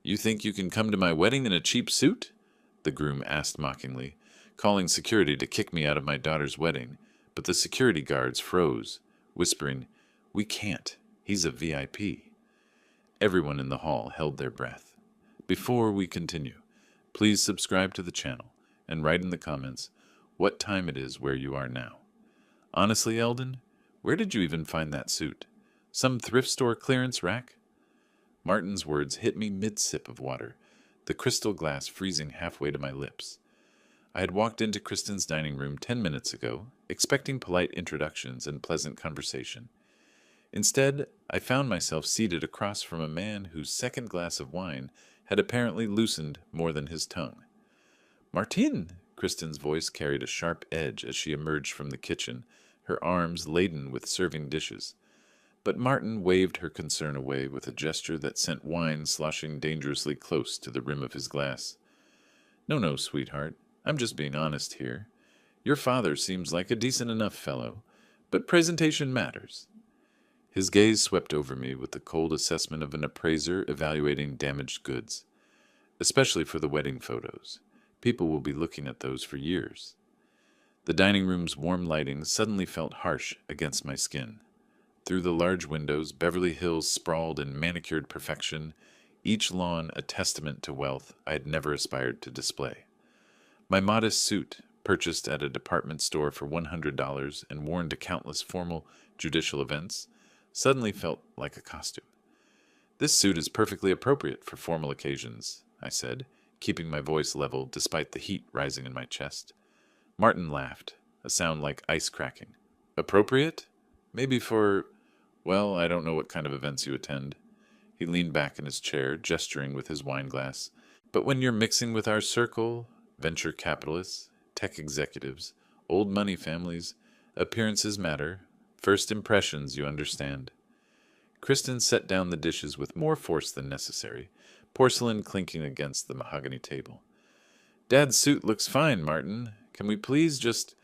You think you can come to my wedding in a cheap suit? The groom asked mockingly, calling security to kick me out of my daughter's wedding, but the security guards froze, whispering, "We can't. He's a VIP." Everyone in the hall held their breath. Before we continue, please subscribe to the channel and write in the comments what time it is where you are now. Honestly, Eldon, where did you even find that suit? Some thrift store clearance rack? Martin's words hit me mid-sip of water, the crystal glass freezing halfway to my lips. I had walked into Kristen's dining room 10 minutes ago, expecting polite introductions and pleasant conversation. Instead, I found myself seated across from a man whose second glass of wine had apparently loosened more than his tongue. "Martin!" Kristen's voice carried a sharp edge as she emerged from the kitchen, her arms laden with serving dishes. But Martin waved her concern away with a gesture that sent wine sloshing dangerously close to the rim of his glass. No, sweetheart, I'm just being honest here. Your father seems like a decent enough fellow, but presentation matters." His gaze swept over me with the cold assessment of an appraiser evaluating damaged goods. Especially for the wedding photos. People will be looking at those for years. The dining room's warm lighting suddenly felt harsh against my skin. Through the large windows, Beverly Hills sprawled in manicured perfection, each lawn a testament to wealth I had never aspired to display. My modest suit, purchased at a department store for $100 and worn to countless formal judicial events, suddenly felt like a costume. "This suit is perfectly appropriate for formal occasions," I said, keeping my voice level despite the heat rising in my chest. Martin laughed, a sound like ice cracking. "Appropriate? Maybe for, well, I don't know what kind of events you attend." He leaned back in his chair, gesturing with his wineglass. "But when you're mixing with our circle, venture capitalists, tech executives, old money families, appearances matter. First impressions, you understand." Kristen set down the dishes with more force than necessary, porcelain clinking against the mahogany table. "Dad's suit looks fine, Martin. Can we please just—"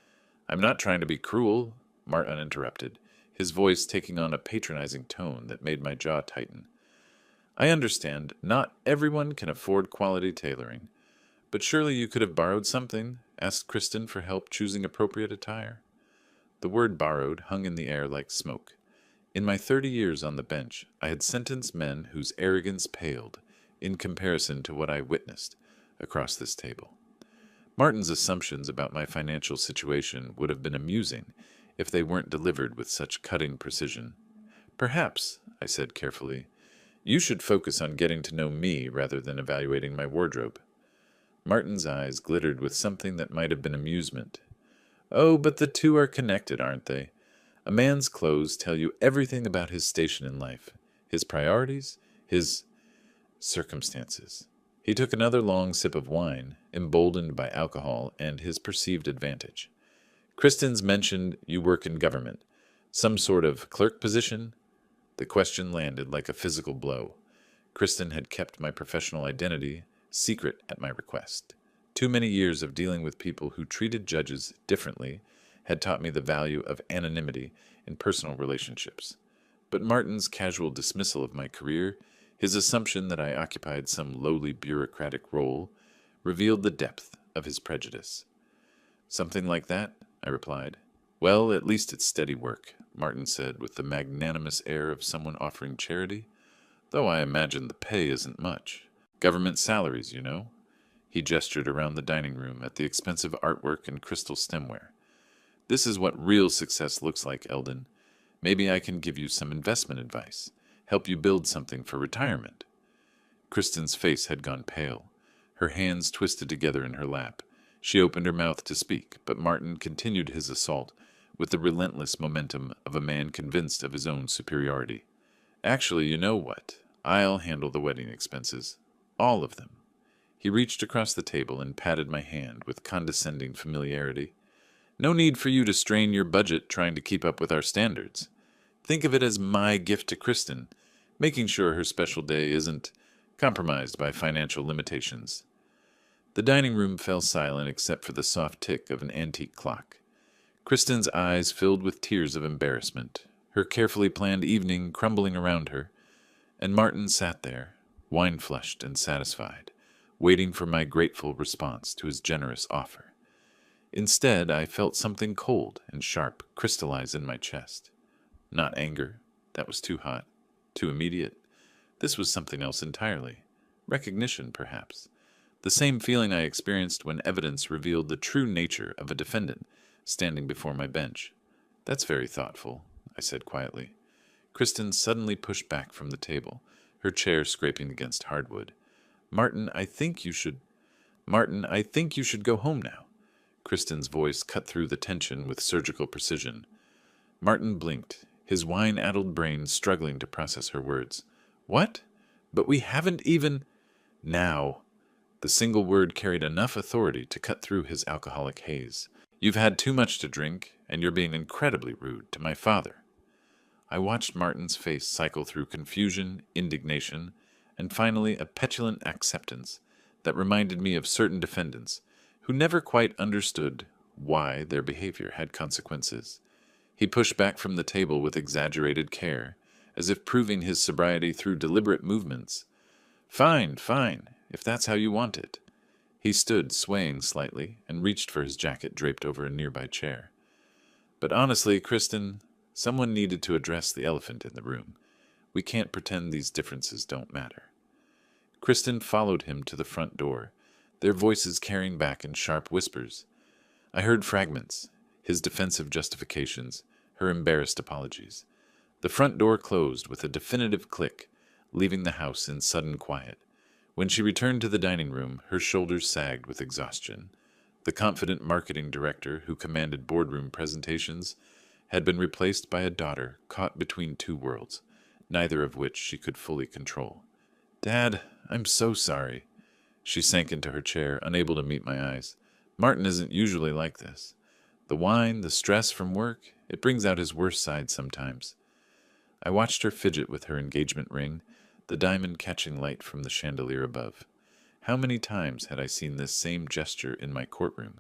"I'm not trying to be cruel," Martin interrupted, his voice taking on a patronizing tone that made my jaw tighten. "I understand not everyone can afford quality tailoring, but surely you could have borrowed something," asked Kristen for help choosing appropriate attire. The word borrowed hung in the air like smoke. In my 30 years on the bench, I had sentenced men whose arrogance paled in comparison to what I witnessed across this table. Martin's assumptions about my financial situation would have been amusing if they weren't delivered with such cutting precision. "Perhaps," I said carefully, "you should focus on getting to know me rather than evaluating my wardrobe." Martin's eyes glittered with something that might have been amusement. "Oh, but the two are connected, aren't they? A man's clothes tell you everything about his station in life, his priorities, his circumstances." He took another long sip of wine, emboldened by alcohol and his perceived advantage. "Kristen's mentioned you work in government. Some sort of clerk position?" The question landed like a physical blow. Kristen had kept my professional identity secret at my request. Too many years of dealing with people who treated judges differently had taught me the value of anonymity in personal relationships. But Martin's casual dismissal of my career, his assumption that I occupied some lowly bureaucratic role, revealed the depth of his prejudice. "Something like that," I replied. "Well, at least it's steady work," Martin said with the magnanimous air of someone offering charity, "though I imagine the pay isn't much. Government salaries, you know." He gestured around the dining room at the expensive artwork and crystal stemware. "This is what real success looks like, Eldon. Maybe I can give you some investment advice, help you build something for retirement." Kristen's face had gone pale. Her hands twisted together in her lap. She opened her mouth to speak, but Martin continued his assault with the relentless momentum of a man convinced of his own superiority. "Actually, you know what? I'll handle the wedding expenses. All of them." He reached across the table and patted my hand with condescending familiarity. "No need for you to strain your budget trying to keep up with our standards. Think of it as my gift to Kristen, making sure her special day isn't compromised by financial limitations." The dining room fell silent except for the soft tick of an antique clock. Kristen's eyes filled with tears of embarrassment, her carefully planned evening crumbling around her, and Martin sat there, wine-flushed and satisfied, waiting for my grateful response to his generous offer. Instead, I felt something cold and sharp crystallize in my chest. Not anger. That was too hot, too immediate. This was something else entirely. Recognition, perhaps. The same feeling I experienced when evidence revealed the true nature of a defendant standing before my bench. That's very thoughtful, I said quietly. Kristen suddenly pushed back from the table, her chair scraping against hardwood. Martin, I think you should go home now. Kristen's voice cut through the tension with surgical precision. Martin blinked, his wine-addled brain struggling to process her words. What? But we haven't even... Now. The single word carried enough authority to cut through his alcoholic haze. You've had too much to drink, and you're being incredibly rude to my father. I watched Martin's face cycle through confusion, indignation, and finally a petulant acceptance that reminded me of certain defendants who never quite understood why their behavior had consequences. He pushed back from the table with exaggerated care, as if proving his sobriety through deliberate movements. Fine, if that's how you want it. He stood, swaying slightly, and reached for his jacket draped over a nearby chair. But honestly, Kristen, someone needed to address the elephant in the room. We can't pretend these differences don't matter. Kristen followed him to the front door, their voices carrying back in sharp whispers. I heard fragments, his defensive justifications, her embarrassed apologies. The front door closed with a definitive click, leaving the house in sudden quiet. When she returned to the dining room, her shoulders sagged with exhaustion. The confident marketing director who commanded boardroom presentations had been replaced by a daughter caught between two worlds, neither of which she could fully control. Dad, I'm so sorry. She sank into her chair, unable to meet my eyes. Martin isn't usually like this. The wine, the stress from work, it brings out his worst side sometimes. I watched her fidget with her engagement ring, the diamond catching light from the chandelier above. How many times had I seen this same gesture in my courtroom?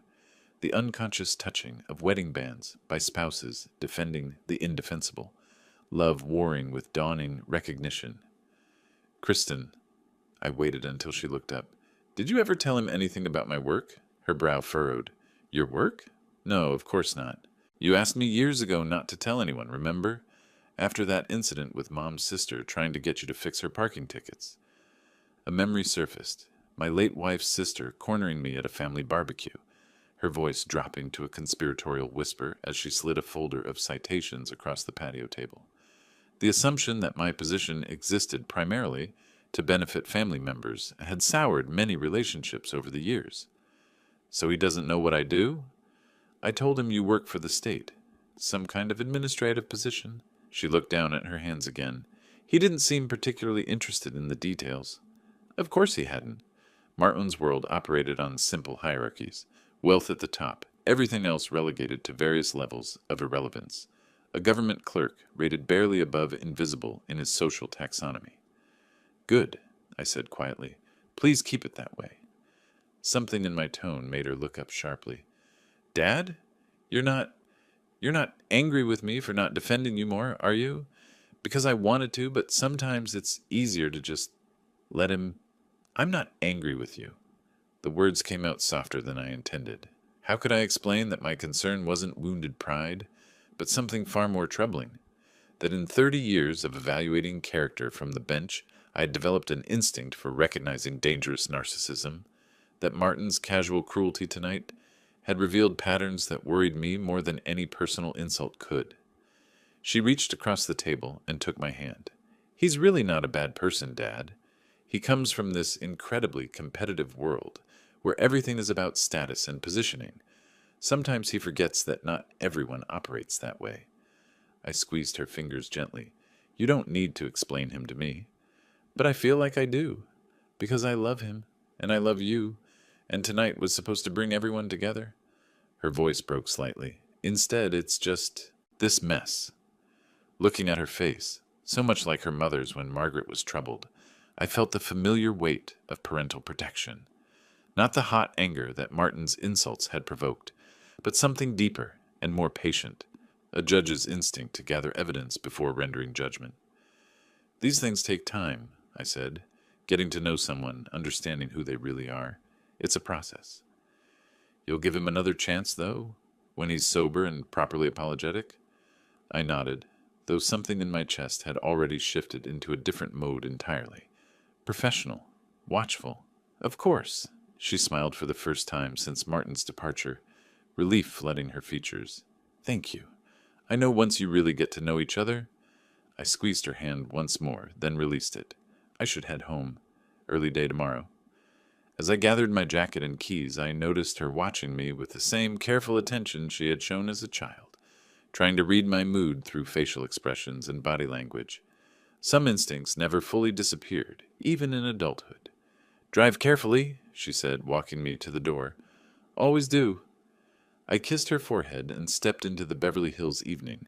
The unconscious touching of wedding bands by spouses defending the indefensible, love warring with dawning recognition. Kristen, I waited until she looked up. Did you ever tell him anything about my work? Her brow furrowed. Your work? No, of course not. You asked me years ago not to tell anyone, remember? After that incident with Mom's sister trying to get you to fix her parking tickets. A memory surfaced, my late wife's sister cornering me at a family barbecue, her voice dropping to a conspiratorial whisper as she slid a folder of citations across the patio table. The assumption that my position existed primarily to benefit family members had soured many relationships over the years. So he doesn't know what I do? I told him you work for the state. Some kind of administrative position? She looked down at her hands again. He didn't seem particularly interested in the details. Of course he hadn't. Martin's world operated on simple hierarchies. Wealth at the top, everything else relegated to various levels of irrelevance. A government clerk rated barely above invisible in his social taxonomy. Good, I said quietly. Please keep it that way. Something in my tone made her look up sharply. Dad? You're not angry with me for not defending you more, are you? Because I wanted to, but sometimes it's easier to just let him... I'm not angry with you. The words came out softer than I intended. How could I explain that my concern wasn't wounded pride, but something far more troubling? That in 30 years of evaluating character from the bench, I had developed an instinct for recognizing dangerous narcissism. That Martin's casual cruelty tonight had revealed patterns that worried me more than any personal insult could. She reached across the table and took my hand. He's really not a bad person, Dad. He comes from this incredibly competitive world where everything is about status and positioning. Sometimes he forgets that not everyone operates that way. I squeezed her fingers gently. You don't need to explain him to me. But I feel like I do, because I love him, and I love you, and tonight was supposed to bring everyone together. Her voice broke slightly. Instead, it's just this mess. Looking at her face, so much like her mother's when Margaret was troubled, I felt the familiar weight of parental protection. Not the hot anger that Martin's insults had provoked, but something deeper and more patient, a judge's instinct to gather evidence before rendering judgment. These things take time, I said. Getting to know someone, understanding who they really are. It's a process. You'll give him another chance, though, when he's sober and properly apologetic? I nodded, though something in my chest had already shifted into a different mode entirely. Professional. Watchful. Of course. She smiled for the first time since Martin's departure, relief flooding her features. Thank you. I know once you really get to know each other. I squeezed her hand once more, then released it. I should head home. Early day tomorrow. As I gathered my jacket and keys, I noticed her watching me with the same careful attention she had shown as a child, trying to read my mood through facial expressions and body language. Some instincts never fully disappeared, even in adulthood. Drive carefully, she said, walking me to the door. Always do. I kissed her forehead and stepped into the Beverly Hills evening,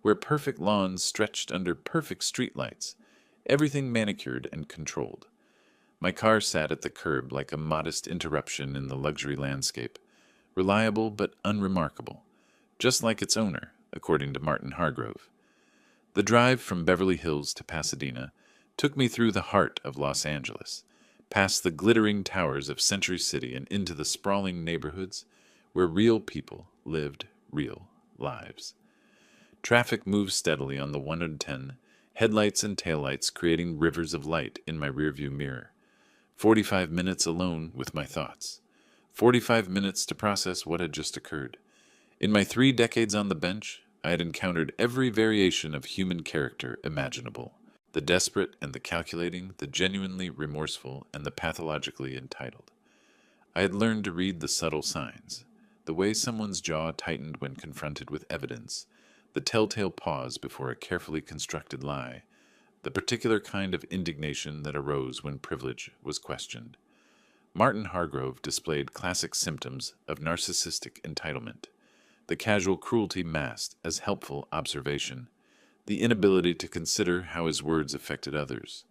where perfect lawns stretched under perfect streetlights, everything manicured and controlled. My car sat at the curb like a modest interruption in the luxury landscape, reliable but unremarkable, just like its owner, according to Martin Hargrove. The drive from Beverly Hills to Pasadena took me through the heart of Los Angeles, past the glittering towers of Century City and into the sprawling neighborhoods where real people lived real lives. Traffic moved steadily on the 110, headlights and taillights creating rivers of light in my rearview mirror. 45 minutes alone with my thoughts. 45 minutes to process what had just occurred. In my 3 decades on the bench, I had encountered every variation of human character imaginable. The desperate and the calculating, the genuinely remorseful and the pathologically entitled. I had learned to read the subtle signs, the way someone's jaw tightened when confronted with evidence, the telltale pause before a carefully constructed lie, the particular kind of indignation that arose when privilege was questioned. Martin Hargrove displayed classic symptoms of narcissistic entitlement, the casual cruelty masked as helpful observation, the inability to consider how his words affected others,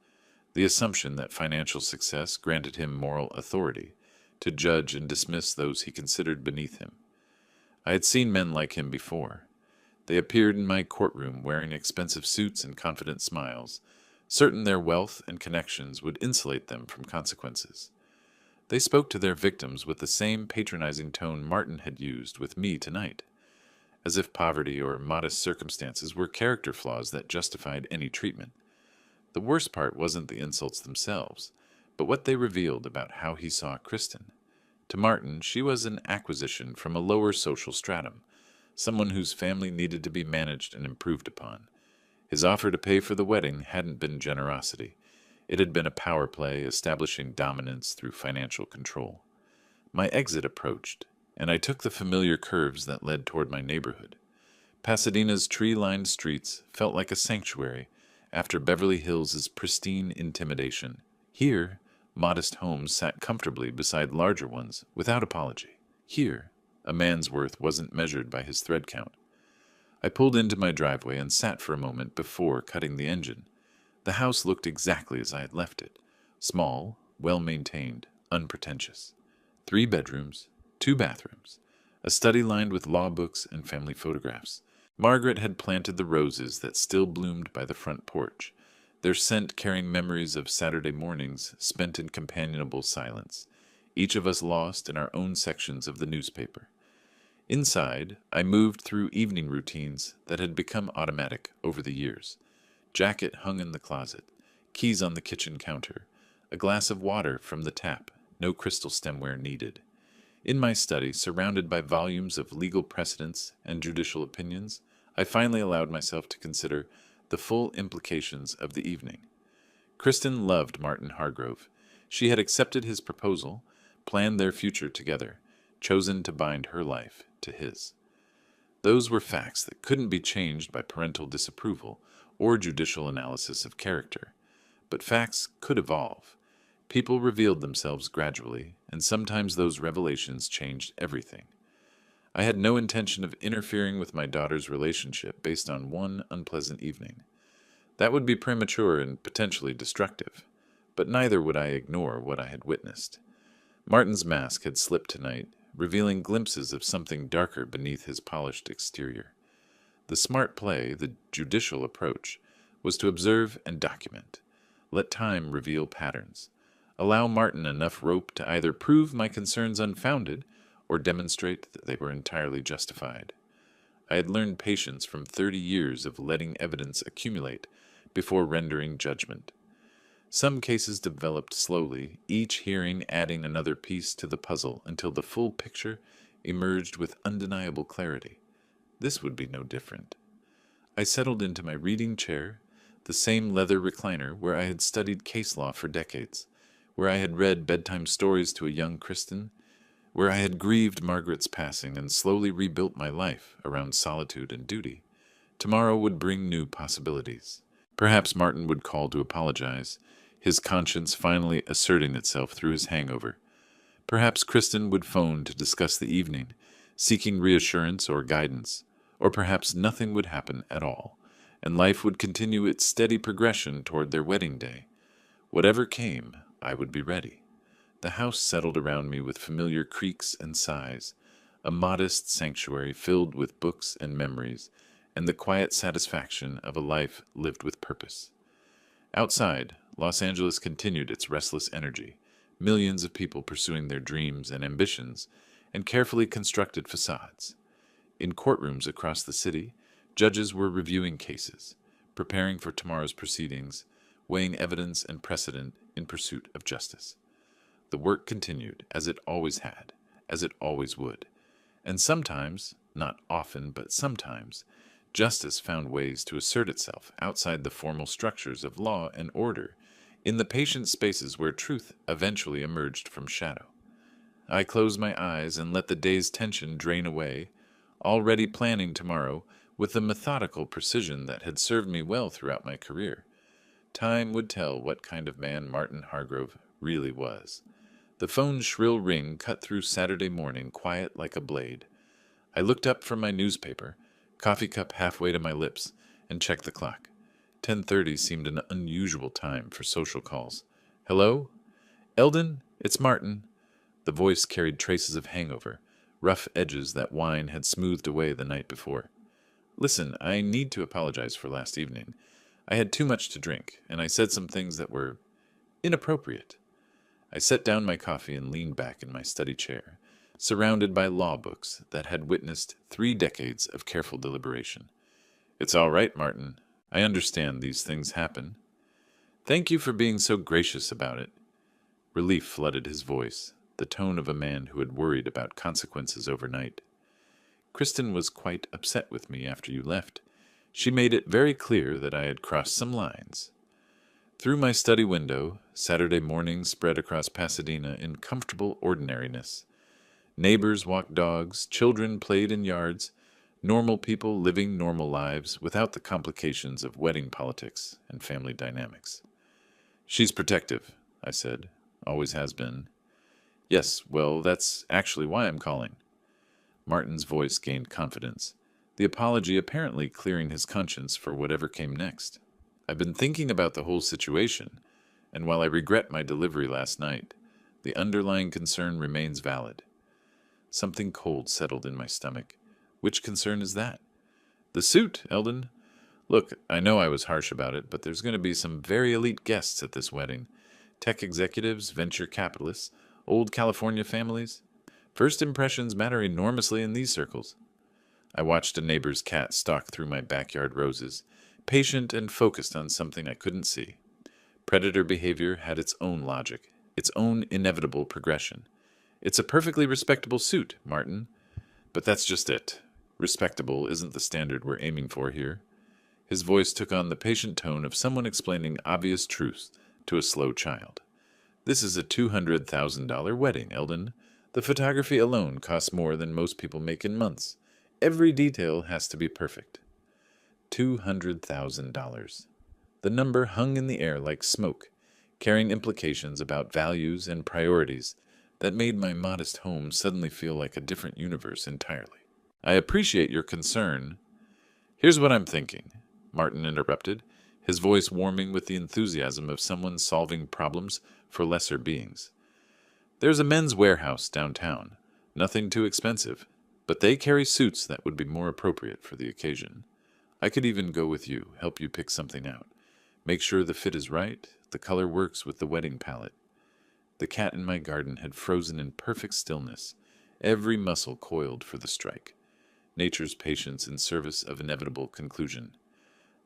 the assumption that financial success granted him moral authority to judge and dismiss those he considered beneath him. I had seen men like him before. They appeared in my courtroom wearing expensive suits and confident smiles, certain their wealth and connections would insulate them from consequences. They spoke to their victims with the same patronizing tone Martin had used with me tonight, as if poverty or modest circumstances were character flaws that justified any treatment. The worst part wasn't the insults themselves, but what they revealed about how he saw Kristen. To Martin, she was an acquisition from a lower social stratum, someone whose family needed to be managed and improved upon. His offer to pay for the wedding hadn't been generosity. It had been a power play establishing dominance through financial control. My exit approached, and I took the familiar curves that led toward my neighborhood. Pasadena's tree-lined streets felt like a sanctuary after Beverly Hills' pristine intimidation. Here, modest homes sat comfortably beside larger ones without apology. Here, a man's worth wasn't measured by his thread count. I pulled into my driveway and sat for a moment before cutting the engine. The house looked exactly as I had left it. Small, well-maintained, unpretentious. 3 bedrooms, 2 bathrooms, a study lined with law books and family photographs. Margaret had planted the roses that still bloomed by the front porch, their scent carrying memories of Saturday mornings spent in companionable silence, each of us lost in our own sections of the newspaper. Inside, I moved through evening routines that had become automatic over the years. Jacket hung in the closet, keys on the kitchen counter, a glass of water from the tap, no crystal stemware needed. In my study, surrounded by volumes of legal precedents and judicial opinions, I finally allowed myself to consider the full implications of the evening. Kristen loved Martin Hargrove. She had accepted his proposal, planned their future together, chosen to bind her life to his. Those were facts that couldn't be changed by parental disapproval or judicial analysis of character. But facts could evolve. People revealed themselves gradually, and sometimes those revelations changed everything. I had no intention of interfering with my daughter's relationship based on one unpleasant evening. That would be premature and potentially destructive, but neither would I ignore what I had witnessed. Martin's mask had slipped tonight, revealing glimpses of something darker beneath his polished exterior. The smart play, the judicial approach, was to observe and document. Let time reveal patterns. allow Martin enough rope to either prove my concerns unfounded or demonstrate that they were entirely justified. I had learned patience from 30 years of letting evidence accumulate before rendering judgment. Some cases developed slowly, each hearing adding another piece to the puzzle until the full picture emerged with undeniable clarity. This would be no different. I settled into my reading chair, the same leather recliner where I had studied case law for decades, where I had read bedtime stories to a young Kristen, where I had grieved Margaret's passing and slowly rebuilt my life around solitude and duty. Tomorrow would bring new possibilities. Perhaps Martin would call to apologize, his conscience finally asserting itself through his hangover. Perhaps Kristen would phone to discuss the evening, seeking reassurance or guidance. Or perhaps nothing would happen at all, and life would continue its steady progression toward their wedding day. Whatever came, I would be ready. The house settled around me with familiar creaks and sighs, a modest sanctuary filled with books and memories, and the quiet satisfaction of a life lived with purpose. Outside, Los Angeles continued its restless energy, millions of people pursuing their dreams and ambitions, and carefully constructed facades. In courtrooms across the city, judges were reviewing cases, preparing for tomorrow's proceedings, weighing evidence and precedent in pursuit of justice. The work continued, as it always had, as it always would. And sometimes, not often, but sometimes, justice found ways to assert itself outside the formal structures of law and order, in the patient spaces where truth eventually emerged from shadow. I closed my eyes and let the day's tension drain away, already planning tomorrow with the methodical precision that had served me well throughout my career. Time would tell what kind of man Martin Hargrove really was. The phone's shrill ring cut through Saturday morning quiet like a blade. I looked up from my newspaper, coffee cup halfway to my lips, and checked the clock. 10:30 seemed an unusual time for social calls. "Hello? Eldon, it's Martin." The voice carried traces of hangover, rough edges that wine had smoothed away the night before. "Listen, I need to apologize for last evening. I had too much to drink, and I said some things that were inappropriate." I set down my coffee and leaned back in my study chair, surrounded by law books that had witnessed 3 decades of careful deliberation. "It's all right, Martin. I understand these things happen. Thank you for being so gracious about it." Relief flooded his voice, the tone of a man who had worried about consequences overnight. "Kristen was quite upset with me after you left. She made it very clear that I had crossed some lines." Through my study window, Saturday morning spread across Pasadena in comfortable ordinariness. Neighbors walked dogs, children played in yards, normal people living normal lives without the complications of wedding politics and family dynamics. "She's protective," I said. "Always has been." "Yes, well, that's actually why I'm calling." Martin's voice gained confidence, the apology apparently clearing his conscience for whatever came next. "I've been thinking about the whole situation, and while I regret my delivery last night, the underlying concern remains valid." Something cold settled in my stomach. "Which concern is that?" "The suit, Eldon. Look, I know I was harsh about it, but there's going to be some very elite guests at this wedding. Tech executives, venture capitalists, old California families. First impressions matter enormously in these circles." I watched a neighbor's cat stalk through my backyard roses, patient and focused on something I couldn't see. Predator behavior had its own logic, its own inevitable progression. "It's a perfectly respectable suit, Martin. But that's just it. Respectable isn't the standard we're aiming for here." His voice took on the patient tone of someone explaining obvious truths to a slow child. "This is a $200,000 wedding, Eldon. The photography alone costs more than most people make in months. Every detail has to be perfect." $200,000. The number hung in the air like smoke, carrying implications about values and priorities that made my modest home suddenly feel like a different universe entirely. "I appreciate your concern. Here's what I'm thinking," Martin interrupted, his voice warming with the enthusiasm of someone solving problems for lesser beings. "There's a men's warehouse downtown, nothing too expensive, but they carry suits that would be more appropriate for the occasion. I could even go with you, help you pick something out. Make sure the fit is right, the color works with the wedding palette." The cat in my garden had frozen in perfect stillness, every muscle coiled for the strike. Nature's patience in service of inevitable conclusion.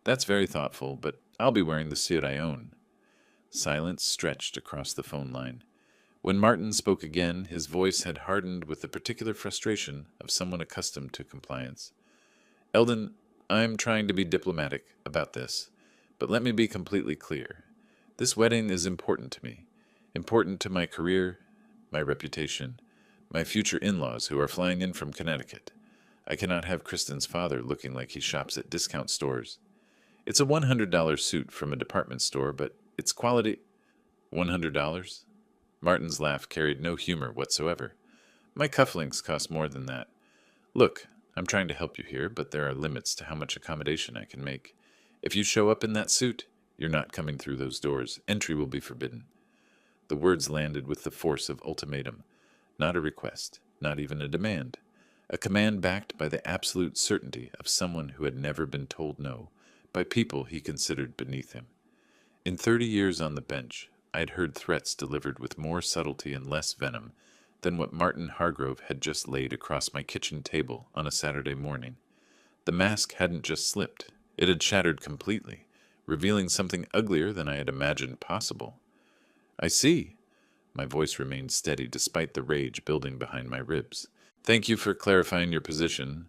That's very thoughtful, but I'll be wearing the suit I own. Silence stretched across the phone line. When Martin spoke again, his voice had hardened with the particular frustration of someone accustomed to compliance. Eldon, I'm trying to be diplomatic about this, but let me be completely clear. This wedding is important to me, important to my career, my reputation, my future in-laws who are flying in from Connecticut. I cannot have Kristen's father looking like he shops at discount stores. It's a $100 suit from a department store, but its quality... $100? Martin's laugh carried no humor whatsoever. My cufflinks cost more than that. Look, I'm trying to help you here, but there are limits to how much accommodation I can make. If you show up in that suit, you're not coming through those doors. Entry will be forbidden. The words landed with the force of ultimatum. Not a request, not even a demand. A command backed by the absolute certainty of someone who had never been told no, by people he considered beneath him. In 30 years on the bench, I had heard threats delivered with more subtlety and less venom than what Martin Hargrove had just laid across my kitchen table on a Saturday morning. The mask hadn't just slipped, it had shattered completely, revealing something uglier than I had imagined possible. I see. My voice remained steady despite the rage building behind my ribs. Thank you for clarifying your position.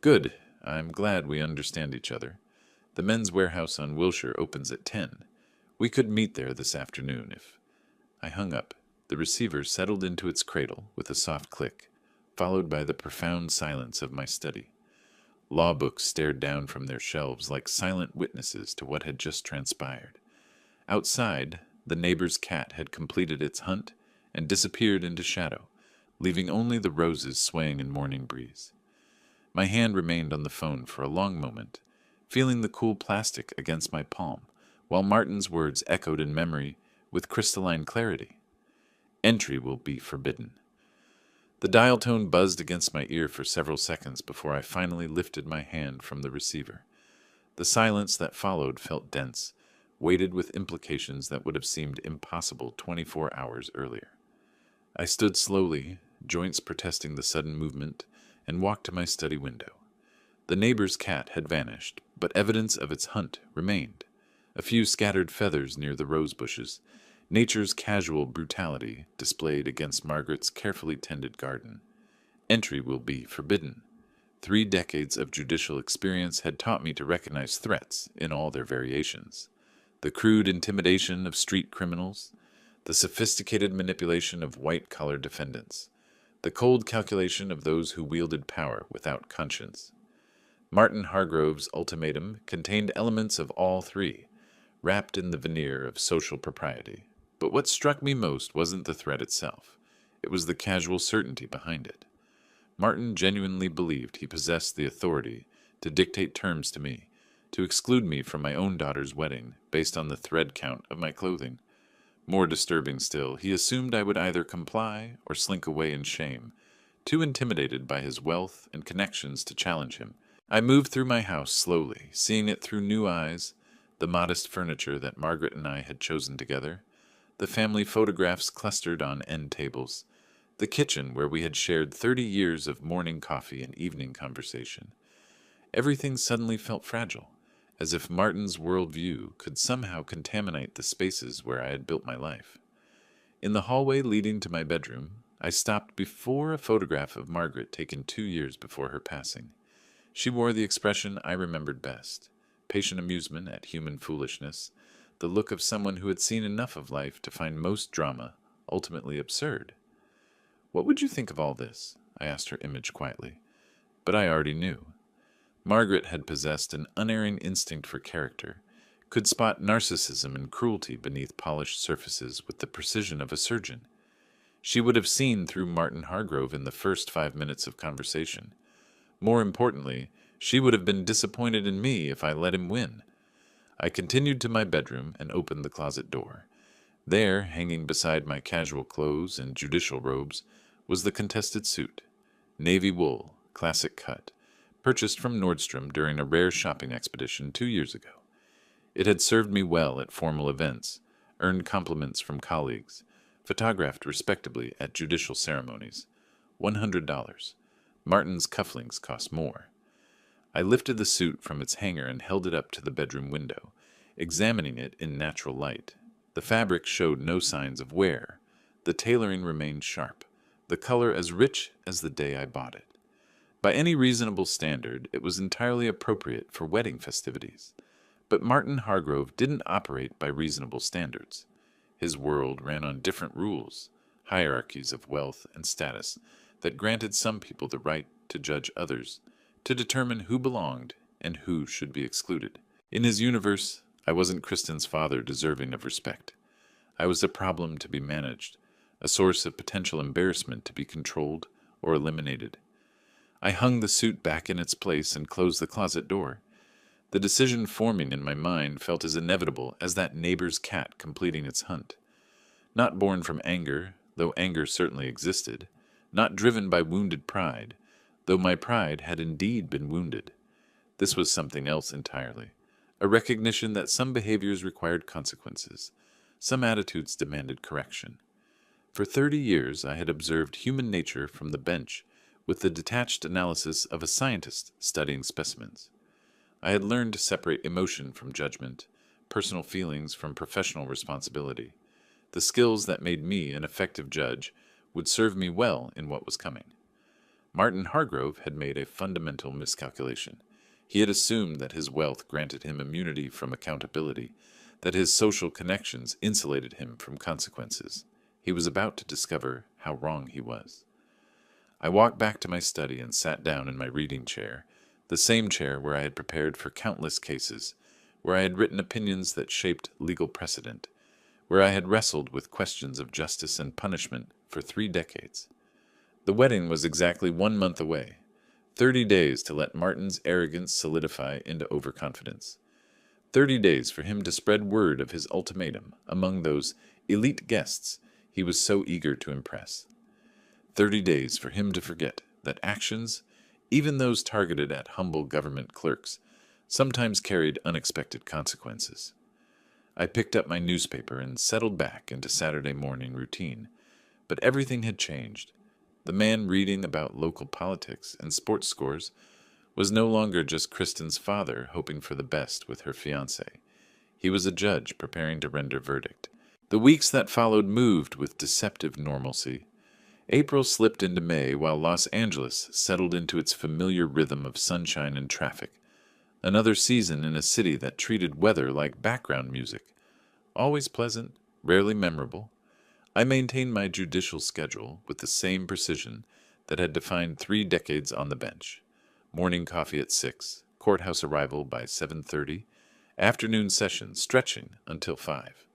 Good. I'm glad we understand each other. The men's warehouse on Wilshire opens at 10. We could meet there this afternoon if... I hung up. The receiver settled into its cradle with a soft click, followed by the profound silence of my study. Law books stared down from their shelves like silent witnesses to what had just transpired. Outside, the neighbor's cat had completed its hunt and disappeared into shadow, leaving only the roses swaying in morning breeze. My hand remained on the phone for a long moment, feeling the cool plastic against my palm, while Martin's words echoed in memory with crystalline clarity. Entry will be forbidden. The dial tone buzzed against my ear for several seconds before I finally lifted my hand from the receiver. The silence that followed felt dense, weighted with implications that would have seemed impossible 24 hours earlier. I stood slowly, joints protesting the sudden movement, and walked to my study window. The neighbor's cat had vanished, but evidence of its hunt remained. A few scattered feathers near the rose bushes, nature's casual brutality displayed against Margaret's carefully tended garden. Entry will be forbidden. 3 decades of judicial experience had taught me to recognize threats in all their variations. The crude intimidation of street criminals, the sophisticated manipulation of white-collar defendants, the cold calculation of those who wielded power without conscience. Martin Hargrove's ultimatum contained elements of all 3, wrapped in the veneer of social propriety. But what struck me most wasn't the threat itself. It was the casual certainty behind it. Martin genuinely believed he possessed the authority to dictate terms to me, to exclude me from my own daughter's wedding based on the thread count of my clothing. More disturbing still, he assumed I would either comply or slink away in shame, too intimidated by his wealth and connections to challenge him. I moved through my house slowly, seeing it through new eyes, the modest furniture that Margaret and I had chosen together, the family photographs clustered on end tables, the kitchen where we had shared 30 years of morning coffee and evening conversation. Everything suddenly felt fragile, as if Martin's worldview could somehow contaminate the spaces where I had built my life. In the hallway leading to my bedroom, I stopped before a photograph of Margaret taken 2 years before her passing. She wore the expression I remembered best, patient amusement at human foolishness, the look of someone who had seen enough of life to find most drama ultimately absurd. "What would you think of all this?" I asked her image quietly. But I already knew. Margaret had possessed an unerring instinct for character, could spot narcissism and cruelty beneath polished surfaces with the precision of a surgeon. She would have seen through Martin Hargrove in the first 5 minutes of conversation. More importantly, she would have been disappointed in me if I let him win. I continued to my bedroom and opened the closet door. There, hanging beside my casual clothes and judicial robes, was the contested suit. Navy wool, classic cut, purchased from Nordstrom during a rare shopping expedition 2 years ago. It had served me well at formal events, earned compliments from colleagues, photographed respectably at judicial ceremonies. $100. Martin's cufflinks cost more. I lifted the suit from its hanger and held it up to the bedroom window, examining it in natural light. The fabric showed no signs of wear. The tailoring remained sharp, the color as rich as the day I bought it. By any reasonable standard, it was entirely appropriate for wedding festivities. But Martin Hargrove didn't operate by reasonable standards. His world ran on different rules, hierarchies of wealth and status that granted some people the right to judge others, to determine who belonged and who should be excluded. In his universe, I wasn't Kristen's father deserving of respect. I was a problem to be managed, a source of potential embarrassment to be controlled or eliminated. I hung the suit back in its place and closed the closet door. The decision forming in my mind felt as inevitable as that neighbor's cat completing its hunt. Not born from anger, though anger certainly existed, not driven by wounded pride, though my pride had indeed been wounded. This was something else entirely, a recognition that some behaviors required consequences, some attitudes demanded correction. For 30 years I had observed human nature from the bench with the detached analysis of a scientist studying specimens. I had learned to separate emotion from judgment, personal feelings from professional responsibility. The skills that made me an effective judge would serve me well in what was coming. Martin Hargrove had made a fundamental miscalculation. He had assumed that his wealth granted him immunity from accountability, that his social connections insulated him from consequences. He was about to discover how wrong he was. I walked back to my study and sat down in my reading chair, the same chair where I had prepared for countless cases, where I had written opinions that shaped legal precedent, where I had wrestled with questions of justice and punishment for 3 decades. The wedding was exactly 1 month away, 30 days to let Martin's arrogance solidify into overconfidence, 30 days for him to spread word of his ultimatum among those elite guests he was so eager to impress, 30 days for him to forget that actions, even those targeted at humble government clerks, sometimes carried unexpected consequences. I picked up my newspaper and settled back into Saturday morning routine, but everything had changed. The man reading about local politics and sports scores was no longer just Kristen's father hoping for the best with her fiancé. He was a judge preparing to render verdict. The weeks that followed moved with deceptive normalcy. April slipped into May while Los Angeles settled into its familiar rhythm of sunshine and traffic. Another season in a city that treated weather like background music. Always pleasant, rarely memorable. I maintained my judicial schedule with the same precision that had defined 3 decades on the bench. Morning coffee at 6, courthouse arrival by 7:30, afternoon session stretching until 5.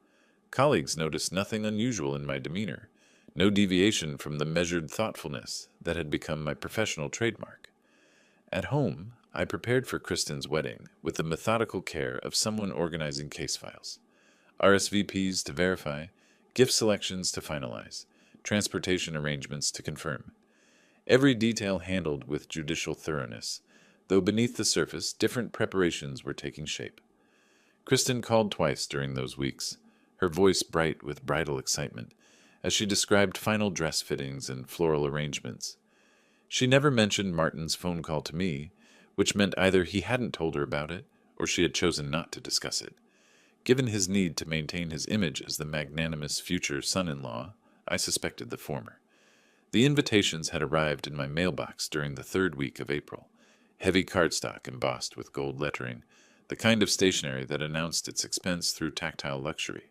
Colleagues noticed nothing unusual in my demeanor, no deviation from the measured thoughtfulness that had become my professional trademark. At home, I prepared for Kristen's wedding with the methodical care of someone organizing case files. RSVPs to verify, gift selections to finalize, transportation arrangements to confirm. Every detail handled with judicial thoroughness, though beneath the surface different preparations were taking shape. Kristen called twice during those weeks, her voice bright with bridal excitement, as she described final dress fittings and floral arrangements. She never mentioned Martin's phone call to me, which meant either he hadn't told her about it, or she had chosen not to discuss it. Given his need to maintain his image as the magnanimous future son-in-law, I suspected the former. The invitations had arrived in my mailbox during the 3rd week of April, heavy cardstock embossed with gold lettering, the kind of stationery that announced its expense through tactile luxury.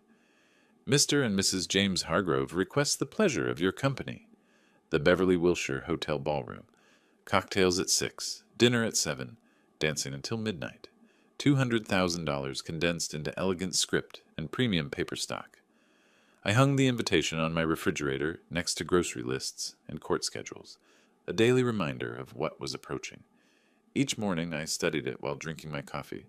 Mr. and Mrs. James Hargrove request the pleasure of your company. The Beverly Wilshire Hotel Ballroom. Cocktails at 6, dinner at 7, dancing until midnight. $200,000 condensed into elegant script and premium paper stock. I hung the invitation on my refrigerator next to grocery lists and court schedules, a daily reminder of what was approaching. Each morning I studied it while drinking my coffee,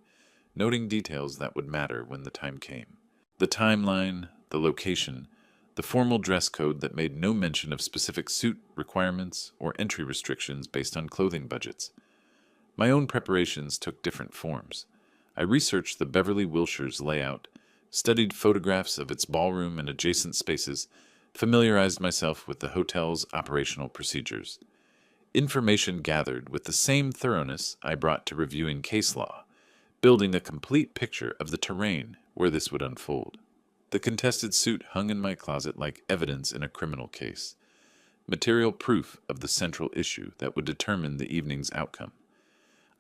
noting details that would matter when the time came. The timeline, the location, the formal dress code that made no mention of specific suit requirements or entry restrictions based on clothing budgets. My own preparations took different forms. I researched the Beverly Wilshire's layout, studied photographs of its ballroom and adjacent spaces, familiarized myself with the hotel's operational procedures. Information gathered with the same thoroughness I brought to reviewing case law, building a complete picture of the terrain where this would unfold. The contested suit hung in my closet like evidence in a criminal case, material proof of the central issue that would determine the evening's outcome.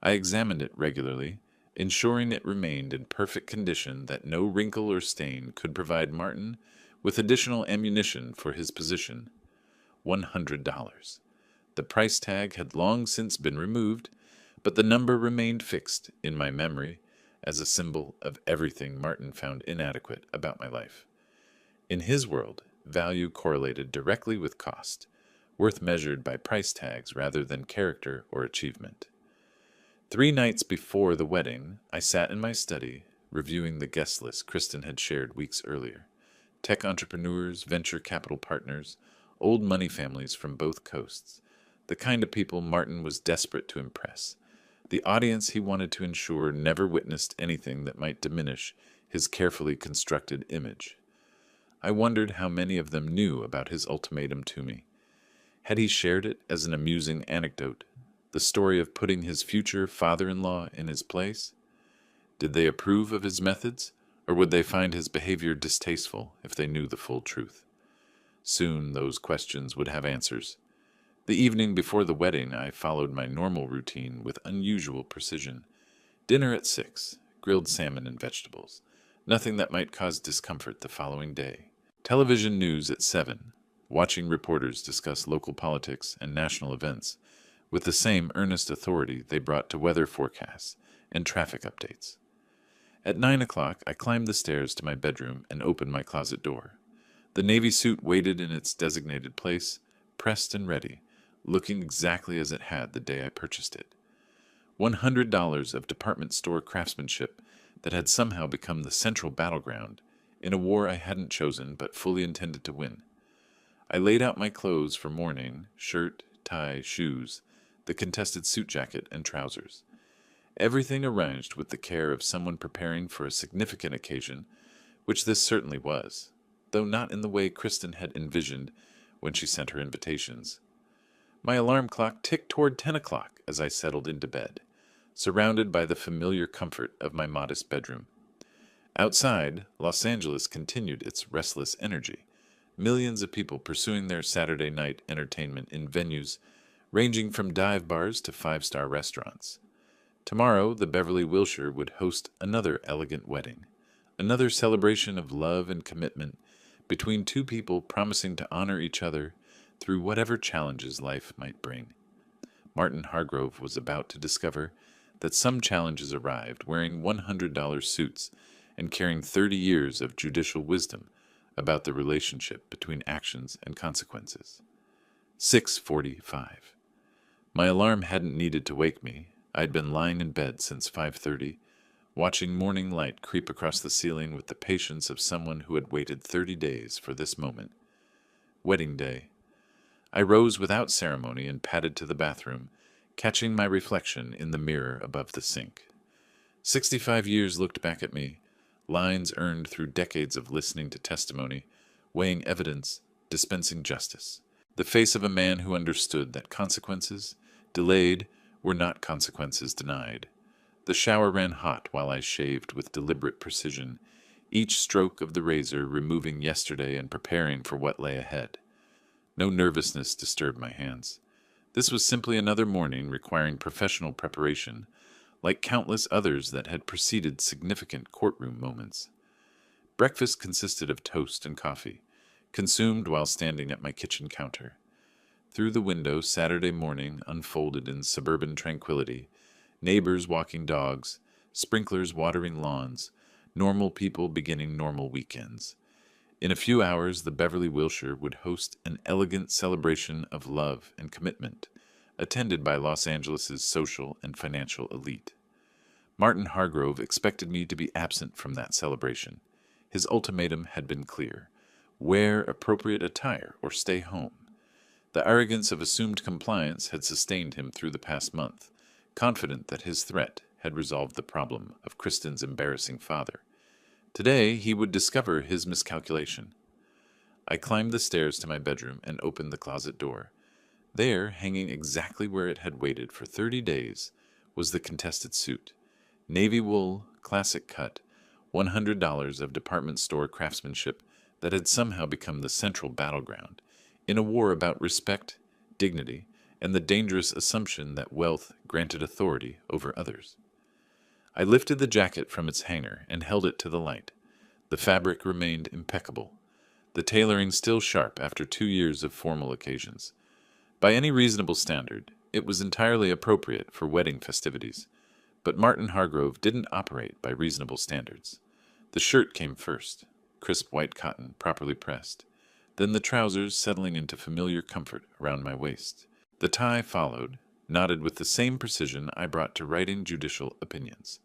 I examined it regularly, ensuring it remained in perfect condition that no wrinkle or stain could provide Martin with additional ammunition for his position. $100. The price tag had long since been removed, but the number remained fixed in my memory as a symbol of everything Martin found inadequate about my life. In his world, value correlated directly with cost, worth measured by price tags rather than character or achievement. 3 nights before the wedding, I sat in my study, reviewing the guest list Kristen had shared weeks earlier. Tech entrepreneurs, venture capital partners, old money families from both coasts. The kind of people Martin was desperate to impress. The audience he wanted to ensure never witnessed anything that might diminish his carefully constructed image. I wondered how many of them knew about his ultimatum to me. Had he shared it as an amusing anecdote, the story of putting his future father-in-law in his place? Did they approve of his methods, or would they find his behavior distasteful if they knew the full truth? Soon those questions would have answers. The evening before the wedding, I followed my normal routine with unusual precision. Dinner at 6, grilled salmon and vegetables. Nothing that might cause discomfort the following day. Television news at 7, watching reporters discuss local politics and national events with the same earnest authority they brought to weather forecasts and traffic updates. At 9 o'clock, I climbed the stairs to my bedroom and opened my closet door. The navy suit waited in its designated place, pressed and ready, looking exactly as it had the day I purchased it. $100 of department store craftsmanship that had somehow become the central battleground in a war I hadn't chosen but fully intended to win. I laid out my clothes for morning: shirt, tie, shoes, the contested suit jacket, and trousers. Everything arranged with the care of someone preparing for a significant occasion, which this certainly was, though not in the way Kristen had envisioned when she sent her invitations. My alarm clock ticked toward 10 o'clock as I settled into bed, surrounded by the familiar comfort of my modest bedroom. Outside, Los Angeles continued its restless energy, millions of people pursuing their Saturday night entertainment in venues ranging from dive bars to 5-star restaurants. Tomorrow, the Beverly Wilshire would host another elegant wedding, another celebration of love and commitment between two people promising to honor each other through whatever challenges life might bring. Martin Hargrove was about to discover that some challenges arrived wearing $100 suits and carrying 30 years of judicial wisdom about the relationship between actions and consequences. 6:45. My alarm hadn't needed to wake me. I'd been lying in bed since 5:30, watching morning light creep across the ceiling with the patience of someone who had waited 30 days for this moment. Wedding day. I rose without ceremony and padded to the bathroom, catching my reflection in the mirror above the sink. 65 years looked back at me, lines earned through decades of listening to testimony, weighing evidence, dispensing justice. The face of a man who understood that consequences, delayed, were not consequences denied. The shower ran hot while I shaved with deliberate precision, each stroke of the razor removing yesterday and preparing for what lay ahead. No nervousness disturbed my hands. This was simply another morning requiring professional preparation, like countless others that had preceded significant courtroom moments. Breakfast consisted of toast and coffee, consumed while standing at my kitchen counter. Through the window, Saturday morning unfolded in suburban tranquility, neighbors walking dogs, sprinklers watering lawns, normal people beginning normal weekends. In a few hours, the Beverly Wilshire would host an elegant celebration of love and commitment, attended by Los Angeles's social and financial elite. Martin Hargrove expected me to be absent from that celebration. His ultimatum had been clear: wear appropriate attire or stay home. The arrogance of assumed compliance had sustained him through the past month, confident that his threat had resolved the problem of Kristen's embarrassing father. Today he would discover his miscalculation. I climbed the stairs to my bedroom and opened the closet door. There, hanging exactly where it had waited for 30 days, was the contested suit. Navy wool, classic cut, $100 of department store craftsmanship that had somehow become the central battleground in a war about respect, dignity, and the dangerous assumption that wealth granted authority over others. I lifted the jacket from its hanger and held it to the light. The fabric remained impeccable, the tailoring still sharp after 2 years of formal occasions. By any reasonable standard, it was entirely appropriate for wedding festivities, but Martin Hargrove didn't operate by reasonable standards. The shirt came first, crisp white cotton, properly pressed, then the trousers settling into familiar comfort around my waist. The tie followed, knotted with the same precision I brought to writing judicial opinions.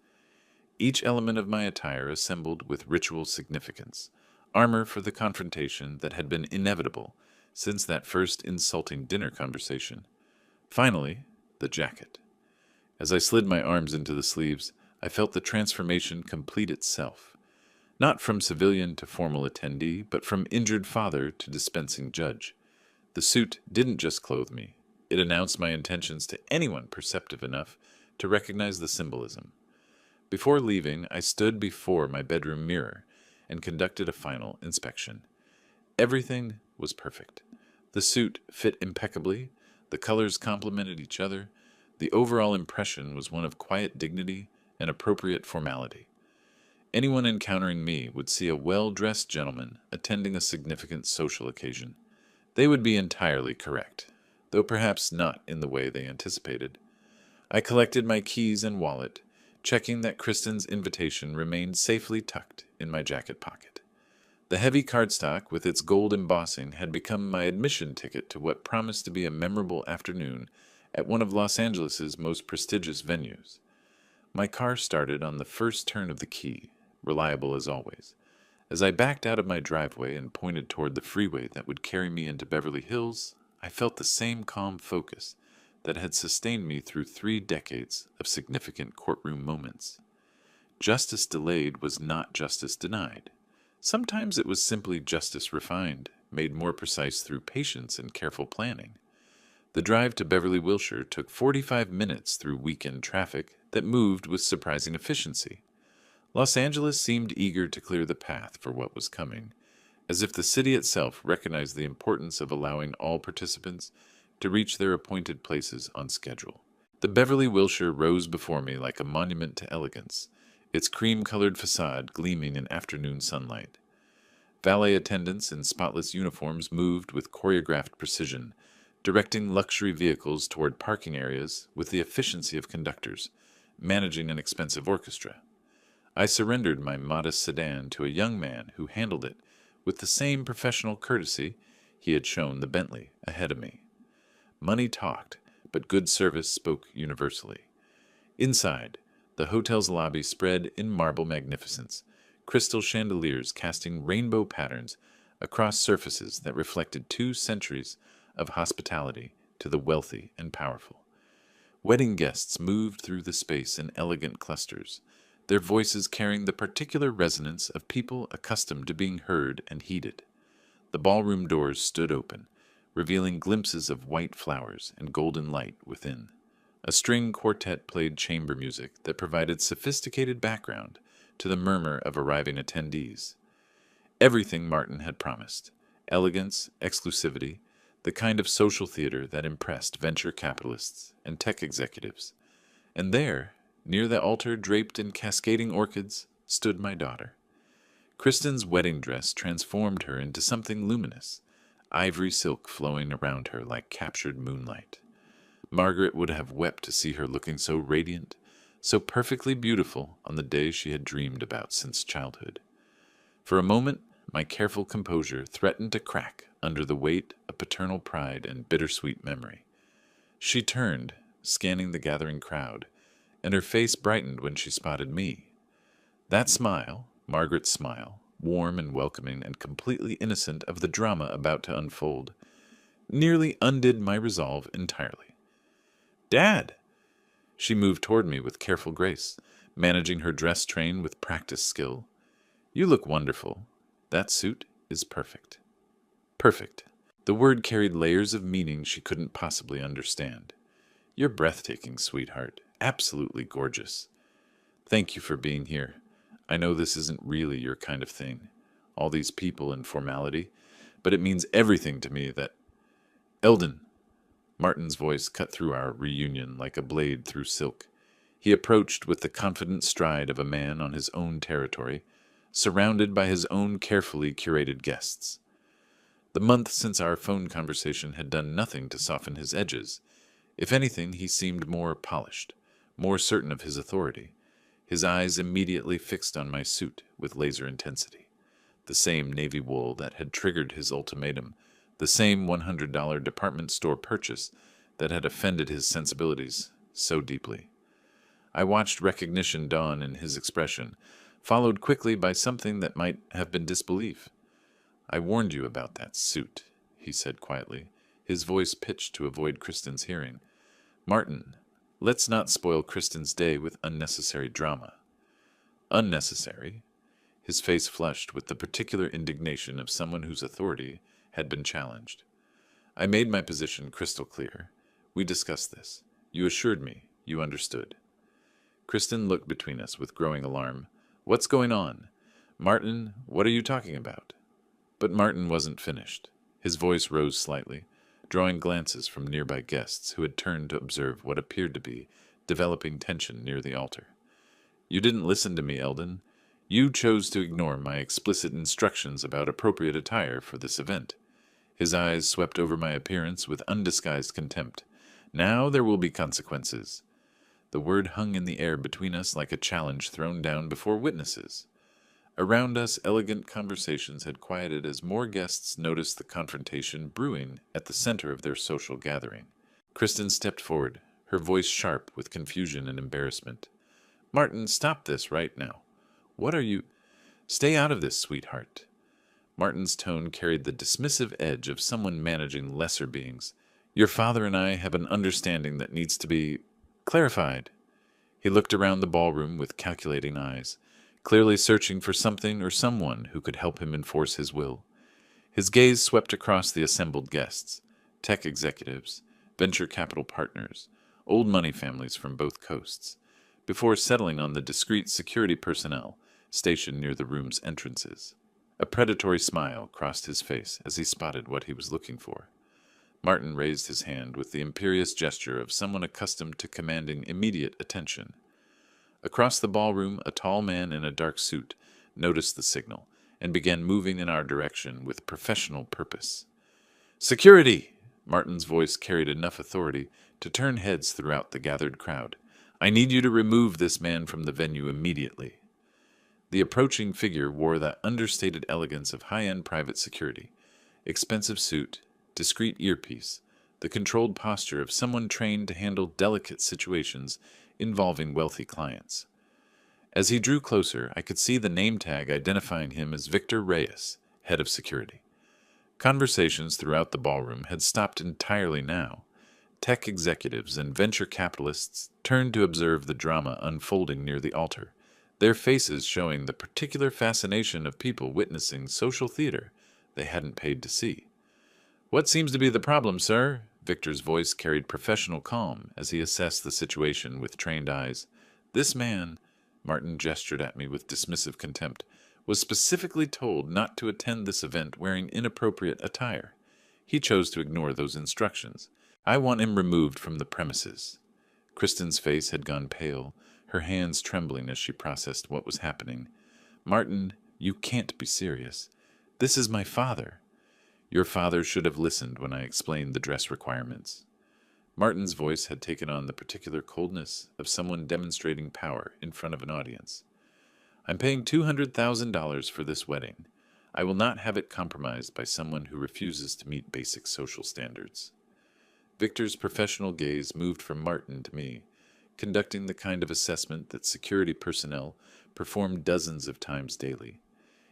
Each element of my attire assembled with ritual significance, armor for the confrontation that had been inevitable since that first insulting dinner conversation. Finally, the jacket. As I slid my arms into the sleeves, I felt the transformation complete itself. Not from civilian to formal attendee, but from injured father to dispensing judge. The suit didn't just clothe me. It announced my intentions to anyone perceptive enough to recognize the symbolism. Before leaving, I stood before my bedroom mirror and conducted a final inspection. Everything was perfect. The suit fit impeccably, the colors complemented each other, the overall impression was one of quiet dignity and appropriate formality. Anyone encountering me would see a well-dressed gentleman attending a significant social occasion. They would be entirely correct, though perhaps not in the way they anticipated. I collected my keys and wallet, checking that Kristen's invitation remained safely tucked in my jacket pocket. The heavy cardstock with its gold embossing had become my admission ticket to what promised to be a memorable afternoon at one of Los Angeles's most prestigious venues. My car started on the first turn of the key, reliable as always. As I backed out of my driveway and pointed toward the freeway that would carry me into Beverly Hills, I felt the same calm focus that had sustained me through 3 decades of significant courtroom moments. Justice delayed was not justice denied. Sometimes it was simply justice refined, made more precise through patience and careful planning. The drive to Beverly, Wilshire took 45 minutes through weekend traffic that moved with surprising efficiency. Los Angeles seemed eager to clear the path for what was coming, as if the city itself recognized the importance of allowing all participants to reach their appointed places on schedule. The Beverly Wilshire rose before me like a monument to elegance, its cream-colored facade gleaming in afternoon sunlight. Valet attendants in spotless uniforms moved with choreographed precision, directing luxury vehicles toward parking areas with the efficiency of conductors, managing an expensive orchestra. I surrendered my modest sedan to a young man who handled it with the same professional courtesy he had shown the Bentley ahead of me. Money talked, but good service spoke universally. Inside, the hotel's lobby spread in marble magnificence, crystal chandeliers casting rainbow patterns across surfaces that reflected 2 centuries of hospitality to the wealthy and powerful. Wedding guests moved through the space in elegant clusters, their voices carrying the particular resonance of people accustomed to being heard and heeded. The ballroom doors stood open, revealing glimpses of white flowers and golden light within. A string quartet played chamber music that provided sophisticated background to the murmur of arriving attendees. Everything Martin had promised: elegance, exclusivity, the kind of social theater that impressed venture capitalists and tech executives. And there, near the altar draped in cascading orchids, stood my daughter. Kristen's wedding dress transformed her into something luminous, ivory silk flowing around her like captured moonlight. Margaret would have wept to see her looking so radiant, so perfectly beautiful on the day she had dreamed about since childhood. For a moment, my careful composure threatened to crack under the weight of paternal pride and bittersweet memory. She turned, scanning the gathering crowd, and her face brightened when she spotted me. That smile, Margaret's smile, warm and welcoming and completely innocent of the drama about to unfold, nearly undid my resolve entirely. "Dad!" She moved toward me with careful grace, managing her dress train with practiced skill. "You look wonderful. That suit is perfect." Perfect. The word carried layers of meaning she couldn't possibly understand. You're breathtaking, sweetheart. Absolutely gorgeous. Thank you for being here. I know this isn't really your kind of thing. All these people and formality, but it means everything to me that... Eldon! Martin's voice cut through our reunion like a blade through silk. He approached with the confident stride of a man on his own territory, surrounded by his own carefully curated guests. The month since our phone conversation had done nothing to soften his edges. If anything, he seemed more polished, more certain of his authority, his eyes immediately fixed on my suit with laser intensity. The same navy wool that had triggered his ultimatum, the same $100 department store purchase that had offended his sensibilities so deeply. I watched recognition dawn in his expression, followed quickly by something that might have been disbelief. I warned you about that suit, he said quietly, his voice pitched to avoid Kristen's hearing. Martin, let's not spoil Kristen's day with unnecessary drama. Unnecessary? His face flushed with the particular indignation of someone whose authority had been challenged. I made my position crystal clear. We discussed this. You assured me you understood. Kristen looked between us with growing alarm. What's going on? Martin, what are you talking about? But Martin wasn't finished. His voice rose slightly, drawing glances from nearby guests who had turned to observe what appeared to be developing tension near the altar. You didn't listen to me, Eldon. You chose to ignore my explicit instructions about appropriate attire for this event. His eyes swept over my appearance with undisguised contempt. Now there will be consequences. The word hung in the air between us like a challenge thrown down before witnesses. Around us, elegant conversations had quieted as more guests noticed the confrontation brewing at the center of their social gathering. Kristen stepped forward, her voice sharp with confusion and embarrassment. Martin, stop this right now. What are you... Stay out of this, sweetheart. Martin's tone carried the dismissive edge of someone managing lesser beings. Your father and I have an understanding that needs to be clarified. He looked around the ballroom with calculating eyes, clearly searching for something or someone who could help him enforce his will. His gaze swept across the assembled guests, tech executives, venture capital partners, old money families from both coasts, before settling on the discreet security personnel stationed near the room's entrances. A predatory smile crossed his face as he spotted what he was looking for. Martin raised his hand with the imperious gesture of someone accustomed to commanding immediate attention. Across the ballroom, a tall man in a dark suit noticed the signal and began moving in our direction with professional purpose. Security! Martin's voice carried enough authority to turn heads throughout the gathered crowd. I need you to remove this man from the venue immediately. The approaching figure wore the understated elegance of high-end private security, expensive suit, discreet earpiece, the controlled posture of someone trained to handle delicate situations involving wealthy clients. As he drew closer, I could see the name tag identifying him as Victor Reyes, head of security. Conversations throughout the ballroom had stopped entirely now. Tech executives and venture capitalists turned to observe the drama unfolding near the altar, their faces showing the particular fascination of people witnessing social theater they hadn't paid to see. What seems to be the problem, sir? Victor's voice carried professional calm as he assessed the situation with trained eyes. This man, Martin gestured at me with dismissive contempt, was specifically told not to attend this event wearing inappropriate attire. He chose to ignore those instructions. I want him removed from the premises. Kristen's face had gone pale, her hands trembling as she processed what was happening. Martin, you can't be serious. This is my father. Your father should have listened when I explained the dress requirements. Martin's voice had taken on the particular coldness of someone demonstrating power in front of an audience. I'm paying $200,000 for this wedding. I will not have it compromised by someone who refuses to meet basic social standards. Victor's professional gaze moved from Martin to me, conducting the kind of assessment that security personnel perform dozens of times daily.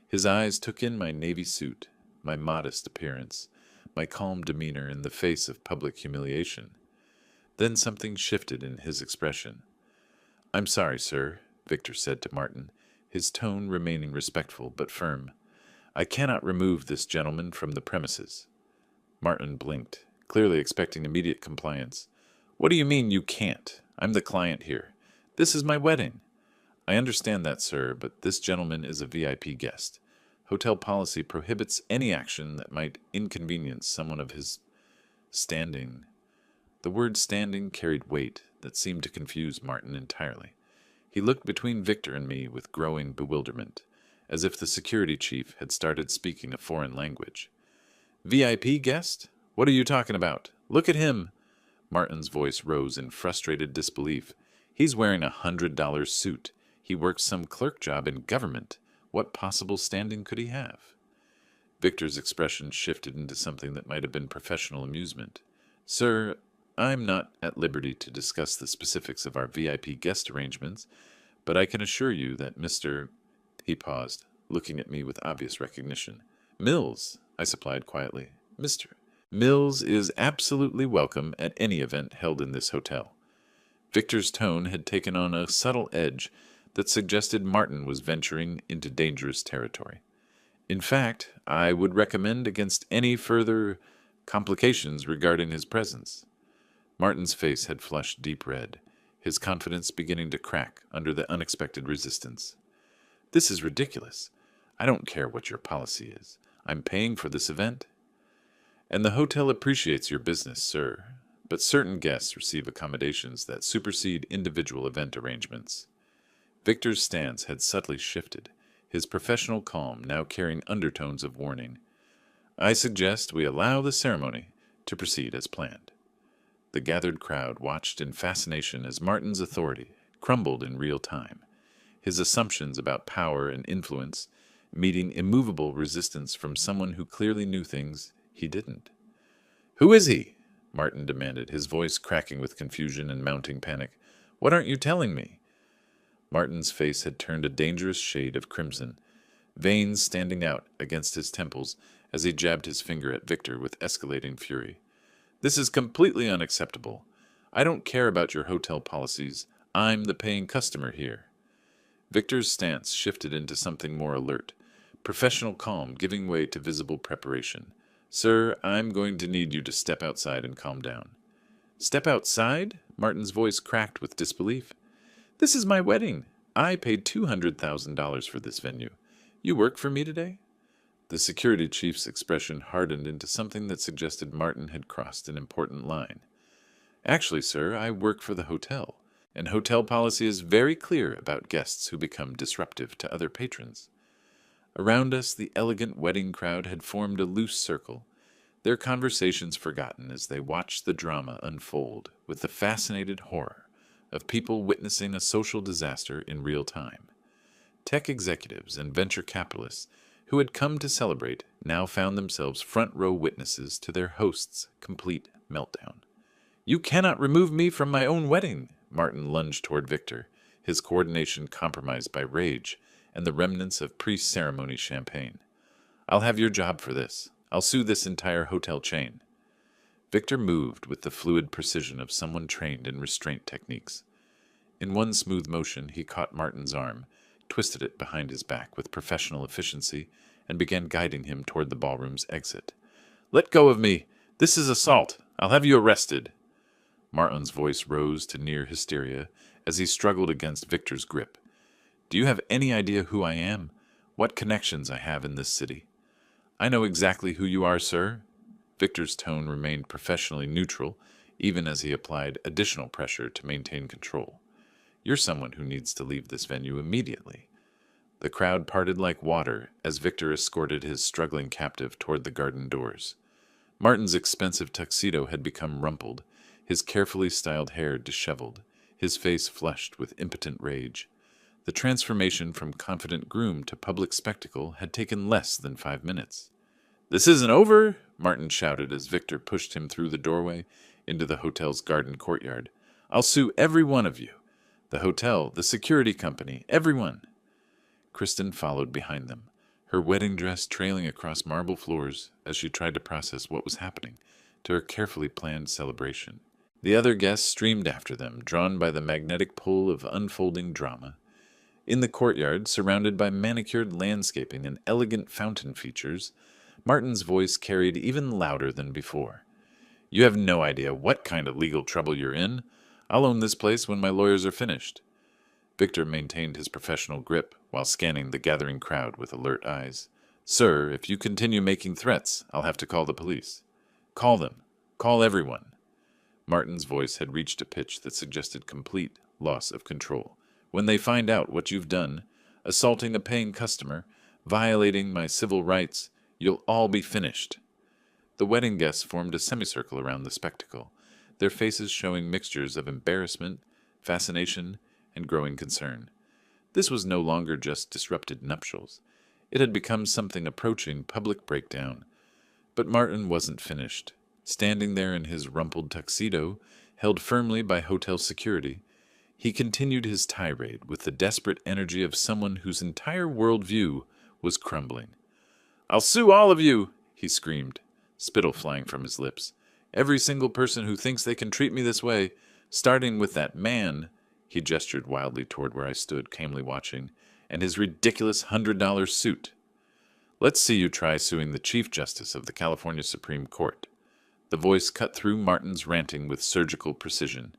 His eyes took in my navy suit, my modest appearance, my calm demeanor in the face of public humiliation. Then something shifted in his expression. I'm sorry, sir, Victor said to Martin, his tone remaining respectful but firm. I cannot remove this gentleman from the premises. Martin blinked, clearly expecting immediate compliance. What do you mean you can't? I'm the client here. This is my wedding. I understand that, sir, but this gentleman is a VIP guest. Hotel policy prohibits any action that might inconvenience someone of his standing. The word standing carried weight that seemed to confuse Martin entirely. He looked between Victor and me with growing bewilderment, as if the security chief had started speaking a foreign language. VIP guest? What are you talking about? Look at him. Martin's voice rose in frustrated disbelief. He's wearing $100 suit. He works some clerk job in government. What possible standing could he have? Victor's expression shifted into something that might have been professional amusement. Sir, I'm not at liberty to discuss the specifics of our VIP guest arrangements, but I can assure you that Mr. He paused, looking at me with obvious recognition. Mills, I supplied quietly. Mr. Mills is absolutely welcome at any event held in this hotel. Victor's tone had taken on a subtle edge that suggested Martin was venturing into dangerous territory. In fact, I would recommend against any further complications regarding his presence. Martin's face had flushed deep red, his confidence beginning to crack under the unexpected resistance. This is ridiculous. I don't care what your policy is. I'm paying for this event. And the hotel appreciates your business, sir, but certain guests receive accommodations that supersede individual event arrangements. Victor's stance had subtly shifted, his professional calm now carrying undertones of warning. I suggest we allow the ceremony to proceed as planned. The gathered crowd watched in fascination as Martin's authority crumbled in real time, his assumptions about power and influence meeting immovable resistance from someone who clearly knew things he didn't. Who is he? Martin demanded, his voice cracking with confusion and mounting panic. What aren't you telling me? Martin's face had turned a dangerous shade of crimson, veins standing out against his temples as he jabbed his finger at Victor with escalating fury. This is completely unacceptable. I don't care about your hotel policies. I'm the paying customer here. Victor's stance shifted into something more alert, professional calm giving way to visible preparation. Sir, I'm going to need you to step outside and calm down. Step outside? Martin's voice cracked with disbelief. This is my wedding. I paid $200,000 for this venue. You work for me today? The security chief's expression hardened into something that suggested Martin had crossed an important line. Actually, sir, I work for the hotel, and hotel policy is very clear about guests who become disruptive to other patrons. Around us, the elegant wedding crowd had formed a loose circle, their conversations forgotten as they watched the drama unfold with the fascinated horror of people witnessing a social disaster in real time. Tech executives and venture capitalists who had come to celebrate now found themselves front-row witnesses to their host's complete meltdown. You cannot remove me from my own wedding, Martin lunged toward Victor, his coordination compromised by rage and the remnants of pre-ceremony champagne. I'll have your job for this. I'll sue this entire hotel chain. Victor moved with the fluid precision of someone trained in restraint techniques. In one smooth motion, he caught Martin's arm, twisted it behind his back with professional efficiency, and began guiding him toward the ballroom's exit. Let go of me! This is assault! I'll have you arrested! Martin's voice rose to near hysteria as he struggled against Victor's grip. Do you have any idea who I am? What connections I have in this city? I know exactly who you are, sir. Victor's tone remained professionally neutral, even as he applied additional pressure to maintain control. You're someone who needs to leave this venue immediately. The crowd parted like water as Victor escorted his struggling captive toward the garden doors. Martin's expensive tuxedo had become rumpled, his carefully styled hair disheveled, his face flushed with impotent rage. The transformation from confident groom to public spectacle had taken less than 5 minutes. This isn't over, Martin shouted as Victor pushed him through the doorway into the hotel's garden courtyard. I'll sue every one of you. The hotel, the security company, everyone. Kristen followed behind them, her wedding dress trailing across marble floors as she tried to process what was happening to her carefully planned celebration. The other guests streamed after them, drawn by the magnetic pull of unfolding drama. In the courtyard, surrounded by manicured landscaping and elegant fountain features, Martin's voice carried even louder than before. You have no idea what kind of legal trouble you're in. I'll own this place when my lawyers are finished. Victor maintained his professional grip while scanning the gathering crowd with alert eyes. Sir, if you continue making threats, I'll have to call the police. Call them. Call everyone. Martin's voice had reached a pitch that suggested complete loss of control. When they find out what you've done, assaulting a paying customer, violating my civil rights, you'll all be finished. The wedding guests formed a semicircle around the spectacle, their faces showing mixtures of embarrassment, fascination, and growing concern. This was no longer just disrupted nuptials. It had become something approaching public breakdown. But Martin wasn't finished. Standing there in his rumpled tuxedo, held firmly by hotel security, he continued his tirade with the desperate energy of someone whose entire worldview was crumbling. "I'll sue all of you!" he screamed, spittle flying from his lips. "Every single person who thinks they can treat me this way, starting with that man," he gestured wildly toward where I stood, calmly watching, "and his ridiculous $100 suit. Let's see you try suing the Chief Justice of the California Supreme Court." The voice cut through Martin's ranting with surgical precision.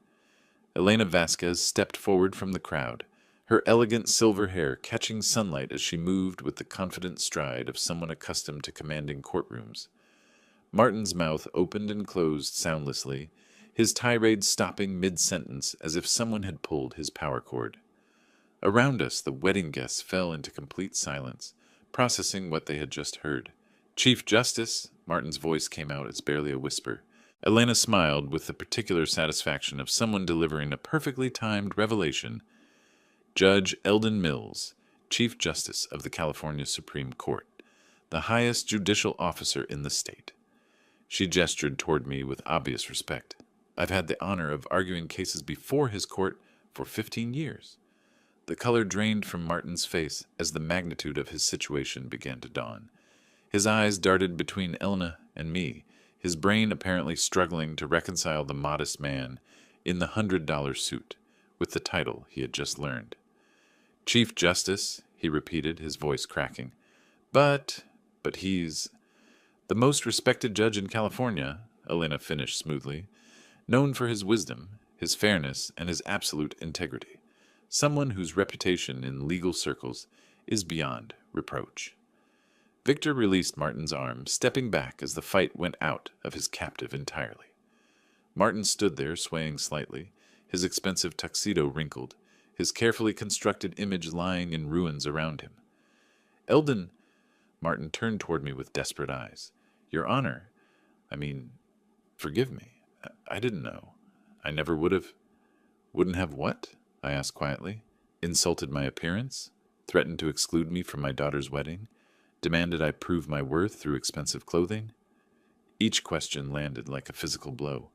Elena Vasquez stepped forward from the crowd, her elegant silver hair catching sunlight as she moved with the confident stride of someone accustomed to commanding courtrooms. Martin's mouth opened and closed soundlessly, his tirade stopping mid-sentence as if someone had pulled his power cord. Around us, the wedding guests fell into complete silence, processing what they had just heard. "Chief Justice," Martin's voice came out as barely a whisper. Elena smiled with the particular satisfaction of someone delivering a perfectly timed revelation. "Judge Eldon Mills, Chief Justice of the California Supreme Court, the highest judicial officer in the state." She gestured toward me with obvious respect. "I've had the honor of arguing cases before his court for 15 years. The color drained from Martin's face as the magnitude of his situation began to dawn. His eyes darted between Elena and me, his brain apparently struggling to reconcile the modest man in the $100 suit with the title he had just learned. "Chief Justice," he repeated, his voice cracking. But he's the most respected judge in California," Elena finished smoothly, "known for his wisdom, his fairness, and his absolute integrity. Someone whose reputation in legal circles is beyond reproach." Victor released Martin's arm, stepping back as the fight went out of his captive entirely. Martin stood there, swaying slightly, his expensive tuxedo wrinkled, his carefully constructed image lying in ruins around him. "Eldon," Martin turned toward me with desperate eyes. "Your Honor, forgive me. I didn't know. I never would have." "Wouldn't have what?" I asked quietly. "Insulted my appearance? Threatened to exclude me from my daughter's wedding? Demanded I prove my worth through expensive clothing?" Each question landed like a physical blow.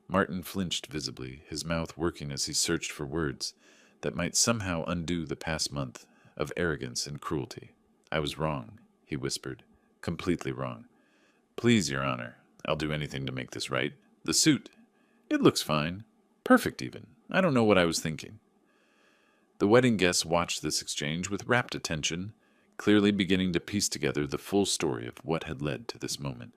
Martin flinched visibly, his mouth working as he searched for words that might somehow undo the past month of arrogance and cruelty. "I was wrong," he whispered. "Completely wrong. Please, Your Honor, I'll do anything to make this right. The suit, it looks fine. Perfect, even. I don't know what I was thinking." The wedding guests watched this exchange with rapt attention, clearly beginning to piece together the full story of what had led to this moment.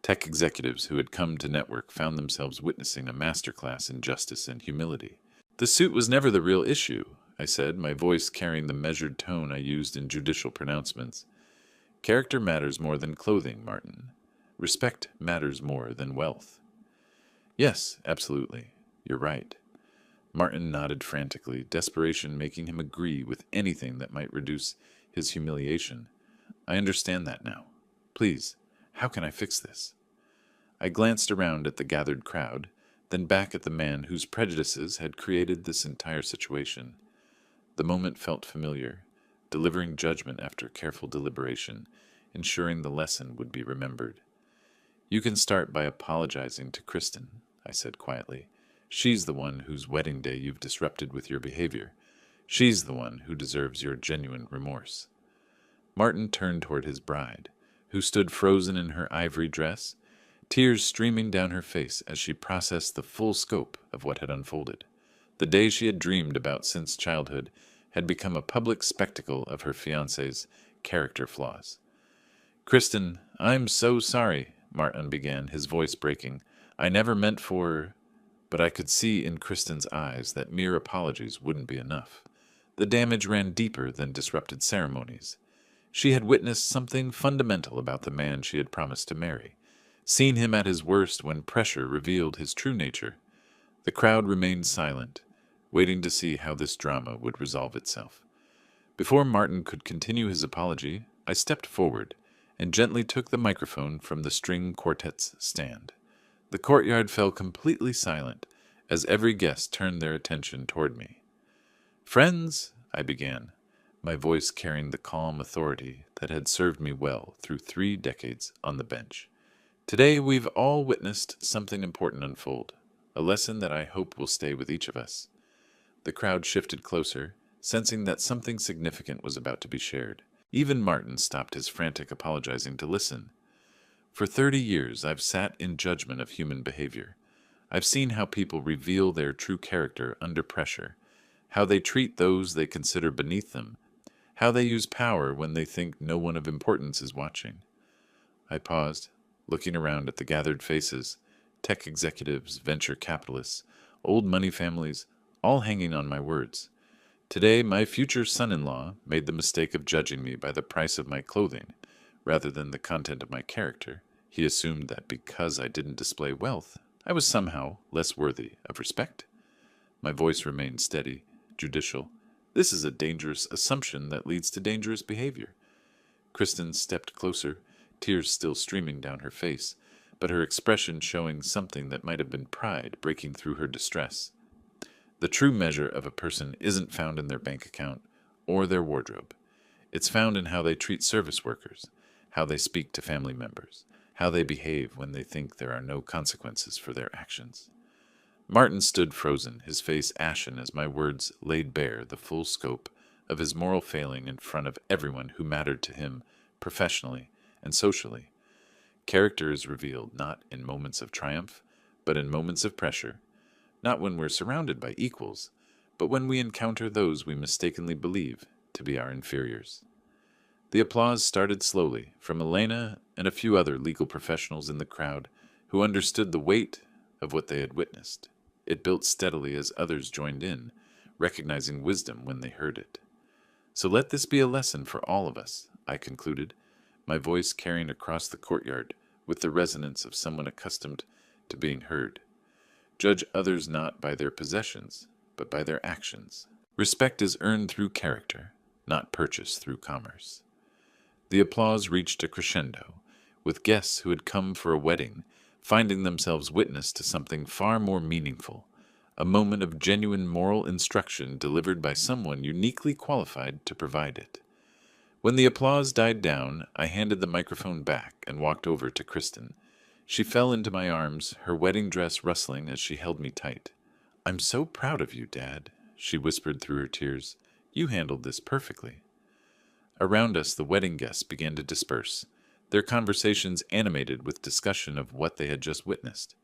Tech executives who had come to network found themselves witnessing a masterclass in justice and humility. "The suit was never the real issue," I said, my voice carrying the measured tone I used in judicial pronouncements. "Character matters more than clothing, Martin. Respect matters more than wealth." "Yes, absolutely. You're right." Martin nodded frantically, desperation making him agree with anything that might reduce his humiliation. "I understand that now. Please, how can I fix this?" I glanced around at the gathered crowd, then back at the man whose prejudices had created this entire situation. The moment felt familiar, delivering judgment after careful deliberation, ensuring the lesson would be remembered. "You can start by apologizing to Kristen," I said quietly. "She's the one whose wedding day you've disrupted with your behavior. She's the one who deserves your genuine remorse." Martin turned toward his bride, who stood frozen in her ivory dress, tears streaming down her face as she processed the full scope of what had unfolded. The day she had dreamed about since childhood had become a public spectacle of her fiancé's character flaws. "Kristen, I'm so sorry," Martin began, his voice breaking. "I never meant for—" But I could see in Kristen's eyes that mere apologies wouldn't be enough. The damage ran deeper than disrupted ceremonies. She had witnessed something fundamental about the man she had promised to marry, seen him at his worst when pressure revealed his true nature. The crowd remained silent, waiting to see how this drama would resolve itself. Before Martin could continue his apology, I stepped forward and gently took the microphone from the string quartet's stand. The courtyard fell completely silent as every guest turned their attention toward me. "Friends," I began, my voice carrying the calm authority that had served me well through 3 decades on the bench. "Today we've all witnessed something important unfold, a lesson that I hope will stay with each of us." The crowd shifted closer, sensing that something significant was about to be shared. Even Martin stopped his frantic apologizing to listen. "For 30 years I've sat in judgment of human behavior. I've seen how people reveal their true character under pressure, how they treat those they consider beneath them, how they use power when they think no one of importance is watching." I paused, looking around at the gathered faces, tech executives, venture capitalists, old money families, all hanging on my words. Today, my future son-in-law made the mistake of judging me by the price of my clothing, rather than the content of my character. He assumed that because I didn't display wealth, I was somehow less worthy of respect. My voice remained steady, judicial. "This is a dangerous assumption that leads to dangerous behavior." Kristen stepped closer, tears still streaming down her face, but her expression showing something that might have been pride breaking through her distress. "The true measure of a person isn't found in their bank account or their wardrobe. It's found in how they treat service workers, how they speak to family members, how they behave when they think there are no consequences for their actions." Martin stood frozen, his face ashen as my words laid bare the full scope of his moral failing in front of everyone who mattered to him professionally and socially. Character is revealed not in moments of triumph, but in moments of pressure, not when we're surrounded by equals, but when we encounter those we mistakenly believe to be our inferiors. The applause started slowly from Elena and a few other legal professionals in the crowd who understood the weight of what they had witnessed. It built steadily as others joined in, recognizing wisdom when they heard it. "So let this be a lesson for all of us," I concluded, my voice carrying across the courtyard with the resonance of someone accustomed to being heard. "Judge others not by their possessions, but by their actions. Respect is earned through character, not purchased through commerce." The applause reached a crescendo, with guests who had come for a wedding finding themselves witness to something far more meaningful, a moment of genuine moral instruction delivered by someone uniquely qualified to provide it. When the applause died down, I handed the microphone back and walked over to Kristen. She fell into my arms, her wedding dress rustling as she held me tight. "I'm so proud of you, Dad," she whispered through her tears. "You handled this perfectly." Around us, the wedding guests began to disperse, their conversations animated with discussion of what they had just witnessed.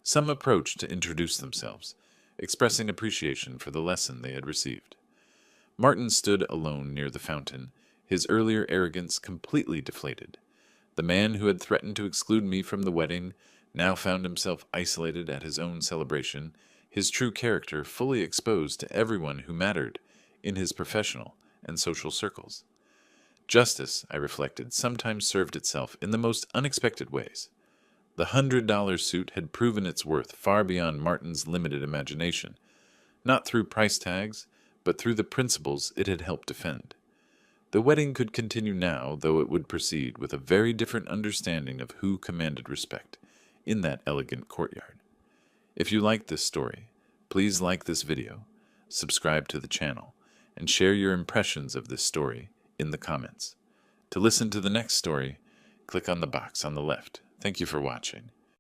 Some approached to introduce themselves, expressing appreciation for the lesson they had received. Martin stood alone near the fountain, his earlier arrogance completely deflated. The man who had threatened to exclude me from the wedding now found himself isolated at his own celebration, his true character fully exposed to everyone who mattered in his professional and social circles. Justice, I reflected, sometimes served itself in the most unexpected ways. The $100 suit had proven its worth far beyond Martin's limited imagination, not through price tags, but through the principles it had helped defend. The wedding could continue now, though it would proceed with a very different understanding of who commanded respect in that elegant courtyard. If you liked this story, please like this video, subscribe to the channel, and share your impressions of this story in the comments. To listen to the next story, click on the box on the left. Thank you for watching.